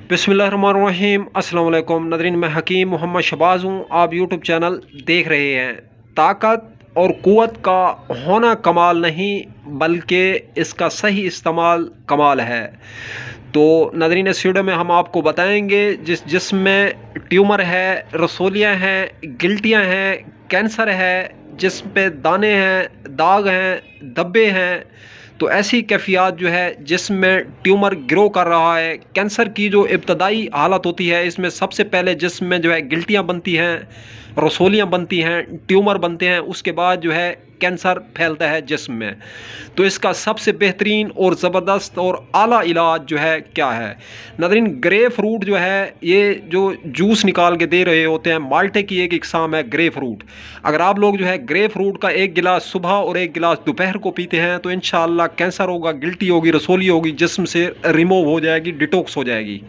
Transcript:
बिस्मिल्लाहिर्रहमानिर्रहीम अस्सलाम वालेकुम नाज़रीन, मैं हकीम मोहम्मद शबाज़ हूँ। आप यूट्यूब चैनल देख रहे हैं। ताकत और क़ुव्वत का होना कमाल नहीं बल्कि इसका सही इस्तेमाल कमाल है। तो नाज़रीन, इस वीडियो में हम आपको बताएंगे जिस जिस्म में ट्यूमर है, रसोलियाँ हैं, गिल्टियाँ हैं, कैंसर है, जिस्म पे दाने हैं, दाग हैं, धब्बे हैं, तो ऐसी कैफियत जो है जिस्म में ट्यूमर ग्रो कर रहा है। कैंसर की जो इब्तदाई हालत होती है, इसमें सबसे पहले जिस्म में जो है गिल्टियाँ बनती हैं, रसोलियाँ बनती हैं, ट्यूमर बनते हैं, उसके बाद जो है कैंसर फैलता है जिस्म में। तो इसका सबसे बेहतरीन और ज़बरदस्त और आला इलाज जो है क्या है नाज़रीन, ग्रे फ्रूट जो है, ये जो जूस निकाल के दे रहे होते हैं, माल्टे की एक इकसाम है ग्रे फ्रूट। अगर आप लोग जो है ग्रे फ्रूट का एक गिलास सुबह और एक गिलास दोपहर को पीते हैं तो इंशाअल्लाह कैंसर होगा, गिल्टी होगी, रसोली होगी, जिस्म से रिमूव हो जाएगी, डिटॉक्स हो जाएगी।